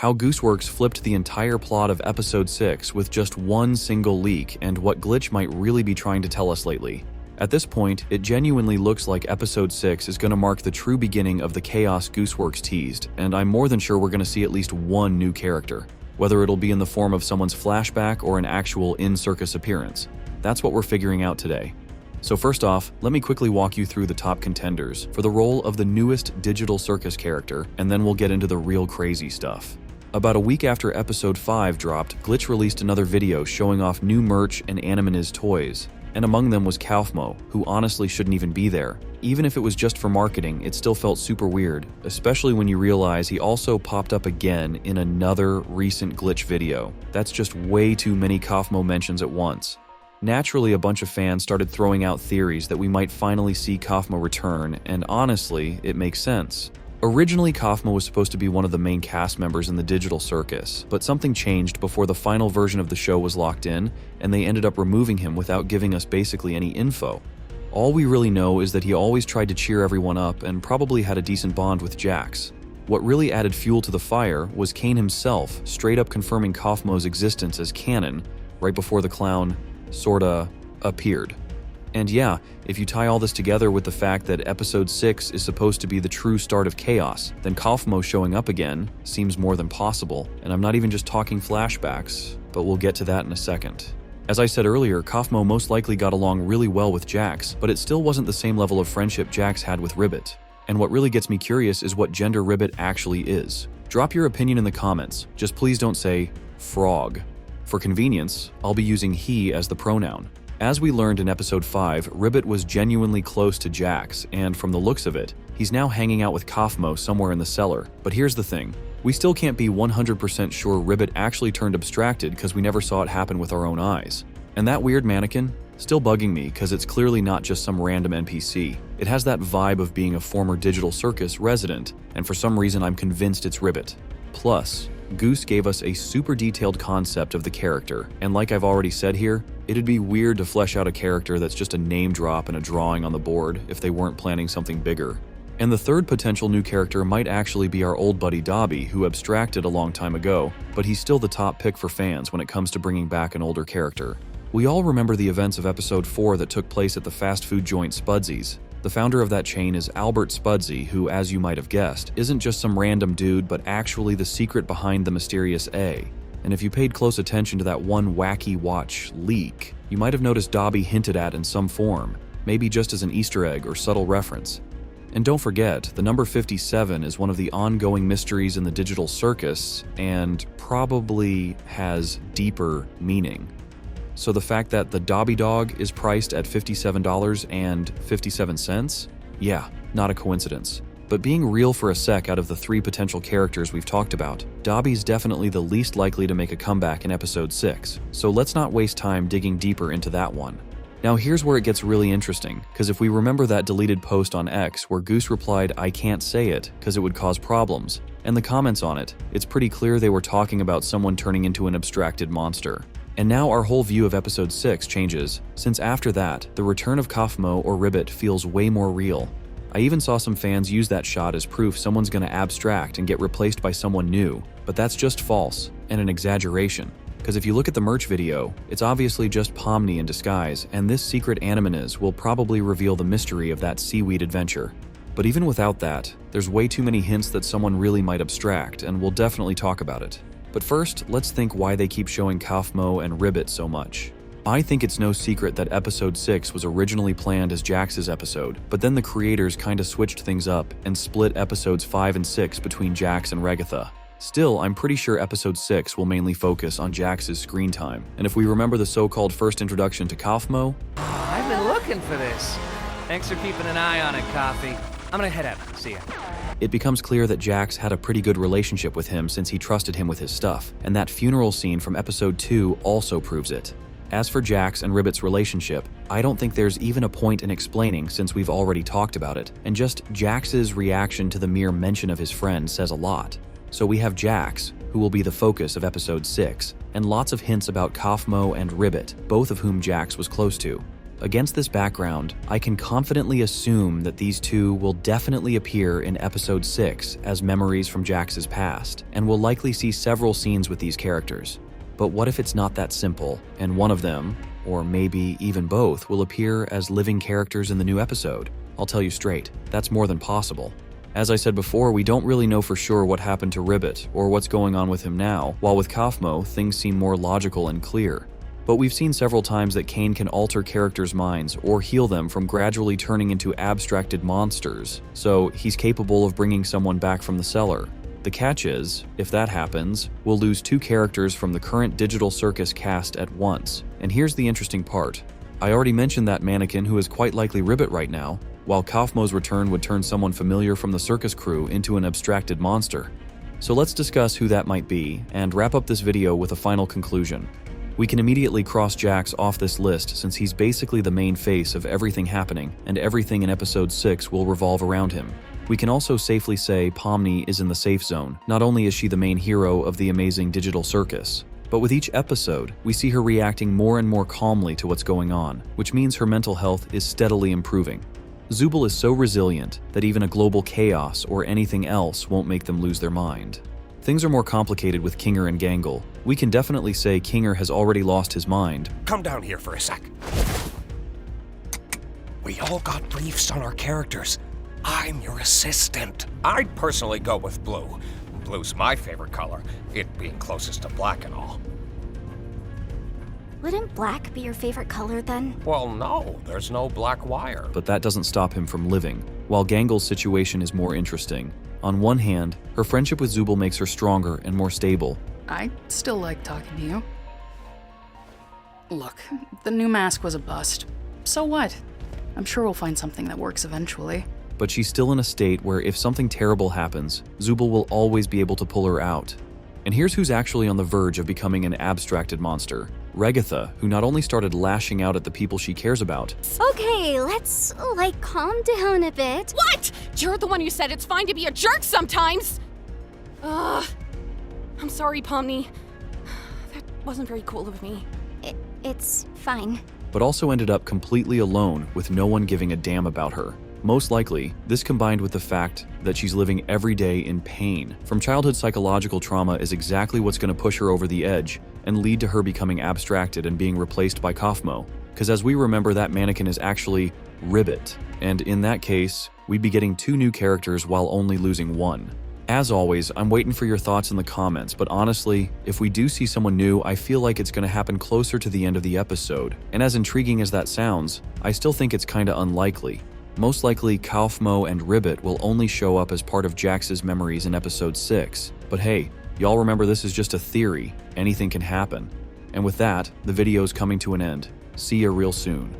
how Gooseworx flipped the entire plot of episode 6 with just one single leak, and what Glitch might really be trying to tell us lately. At this point, it genuinely looks like episode 6 is going to mark the true beginning of the chaos Gooseworx teased, and I'm more than sure we're going to see at least one new character, whether it'll be in the form of someone's flashback or an actual in-Circus appearance. That's what we're figuring out today. So first off, let me quickly walk you through the top contenders for the role of the newest digital Circus character, and then we'll get into the real crazy stuff. About a week after episode 5 dropped, Glitch released another video showing off new merch and Animaniz toys. And among them was Kaufmo, who honestly shouldn't even be there. Even if it was just for marketing, it still felt super weird, especially when you realize he also popped up again in another recent Glitch video. That's just way too many Kaufmo mentions at once. Naturally, a bunch of fans started throwing out theories that we might finally see Kaufmo return, and honestly, it makes sense. Originally, Kaufmo was supposed to be one of the main cast members in the digital Circus, but something changed before the final version of the show was locked in, and they ended up removing him without giving us basically any info. All we really know is that he always tried to cheer everyone up and probably had a decent bond with Jax. What really added fuel to the fire was Kane himself straight up confirming Kaufmo's existence as canon right before the clown sorta appeared. And yeah, if you tie all this together with the fact that episode 6 is supposed to be the true start of chaos, then Kaufmo showing up again seems more than possible, and I'm not even just talking flashbacks, but we'll get to that in a second. As I said earlier, Kaufmo most likely got along really well with Jax, but it still wasn't the same level of friendship Jax had with Ribbit. And what really gets me curious is what gender Ribbit actually is. Drop your opinion in the comments, just please don't say frog. For convenience, I'll be using he as the pronoun. As we learned in episode 5, Ribbit was genuinely close to Jax, and from the looks of it, he's now hanging out with Kaufmo somewhere in the cellar. But here's the thing, we still can't be 100% sure Ribbit actually turned abstracted because we never saw it happen with our own eyes. And that weird mannequin? Still bugging me because it's clearly not just some random NPC. It has that vibe of being a former digital Circus resident, and for some reason I'm convinced it's Ribbit. Plus, Goose gave us a super detailed concept of the character, and like I've already said here, it'd be weird to flesh out a character that's just a name drop and a drawing on the board if they weren't planning something bigger. And the third potential new character might actually be our old buddy Dobby, who abstracted a long time ago, but he's still the top pick for fans when it comes to bringing back an older character. We all remember the events of episode 4 that took place at the fast food joint Spudsy's. The founder of that chain is Albert Spudsy, who, as you might have guessed, isn't just some random dude, but actually the secret behind the mysterious A. And if you paid close attention to that one wacky watch leak, you might have noticed Dobby hinted at in some form, maybe just as an Easter egg or subtle reference. And don't forget, the number 57 is one of the ongoing mysteries in the digital Circus, and probably has deeper meaning. So the fact that the Dobby dog is priced at $57.57? Yeah, not a coincidence. But being real for a sec, out of the 3 potential characters we've talked about, Dobby's definitely the least likely to make a comeback in episode 6, so let's not waste time digging deeper into that one. Now here's where it gets really interesting, because if we remember that deleted post on X where Goose replied, "I can't say it, because it would cause problems," and the comments on it, it's pretty clear they were talking about someone turning into an abstracted monster. And now our whole view of episode 6 changes, since after that, the return of Kaufmo or Ribbit feels way more real. I even saw some fans use that shot as proof someone's gonna abstract and get replaced by someone new, but that's just false, and an exaggeration. Because if you look at the merch video, it's obviously just Pomni in disguise, and this secret Animaniz will probably reveal the mystery of that seaweed adventure. But even without that, there's way too many hints that someone really might abstract, and we'll definitely talk about it. But first, let's think why they keep showing Kaufmo and Ribbit so much. I think it's no secret that episode 6 was originally planned as Jax's episode, but then the creators kinda switched things up and split episodes 5 and 6 between Jax and Ragatha. Still, I'm pretty sure episode 6 will mainly focus on Jax's screen time, and if we remember the so-called first introduction to Kaufmo... I've been looking for this. Thanks for keeping an eye on it, Coffee. I'm gonna head out. See ya. It becomes clear that Jax had a pretty good relationship with him since he trusted him with his stuff, and that funeral scene from episode 2 also proves it. As for Jax and Ribbit's relationship, I don't think there's even a point in explaining since we've already talked about it, and just Jax's reaction to the mere mention of his friend says a lot. So we have Jax, who will be the focus of episode 6, and lots of hints about Kaufmo and Ribbit, both of whom Jax was close to. Against this background, I can confidently assume that these two will definitely appear in episode 6 as memories from Jax's past, and we'll likely see several scenes with these characters. But what if it's not that simple, and one of them, or maybe even both, will appear as living characters in the new episode? I'll tell you straight, that's more than possible. As I said before, we don't really know for sure what happened to Ribbit or what's going on with him now, while with Kaufmo, things seem more logical and clear. But we've seen several times that Kane can alter characters' minds or heal them from gradually turning into abstracted monsters, so he's capable of bringing someone back from the cellar. The catch is, if that happens, we'll lose 2 characters from the current digital Circus cast at once. And here's the interesting part. I already mentioned that mannequin who is quite likely Ribbit right now, while Kaufmo's return would turn someone familiar from the Circus crew into an abstracted monster. So let's discuss who that might be, and wrap up this video with a final conclusion. We can immediately cross Jax off this list since he's basically the main face of everything happening, and everything in episode 6 will revolve around him. We can also safely say Pomni is in the safe zone. Not only is she the main hero of the amazing digital Circus, but with each episode, we see her reacting more and more calmly to what's going on, which means her mental health is steadily improving. Zooble is so resilient that even a global chaos or anything else won't make them lose their mind. Things are more complicated with Kinger and Gangle. We can definitely say Kinger has already lost his mind. Come down here for a sec. We all got briefs on our characters. I'm your assistant. I'd personally go with blue. Blue's my favorite color, it being closest to black and all. Wouldn't black be your favorite color then? Well, no, there's no black wire. But that doesn't stop him from living. While Gangle's situation is more interesting. On one hand, her friendship with Zooble makes her stronger and more stable. I still like talking to you. Look, the new mask was a bust. So what? I'm sure we'll find something that works eventually. But she's still in a state where if something terrible happens, Zooble will always be able to pull her out. And here's who's actually on the verge of becoming an abstracted monster. Ragatha, who not only started lashing out at the people she cares about. Okay, let's, calm down a bit. What? You're the one who said it's fine to be a jerk sometimes! I'm sorry, Pomni. That wasn't very cool of me. It's fine. But also ended up completely alone with no one giving a damn about her. Most likely, this combined with the fact that she's living every day in pain from childhood psychological trauma is exactly what's going to push her over the edge and lead to her becoming abstracted and being replaced by Kaufmo. Because as we remember, that mannequin is actually Ribbit, and in that case, we'd be getting 2 new characters while only losing 1. As always, I'm waiting for your thoughts in the comments, but honestly, if we do see someone new, I feel like it's going to happen closer to the end of the episode. And as intriguing as that sounds, I still think it's kinda unlikely. Most likely, Kaufmo and Ribbit will only show up as part of Jax's memories in episode 6. But hey, y'all remember this is just a theory. Anything can happen. And with that, the video's coming to an end. See ya real soon.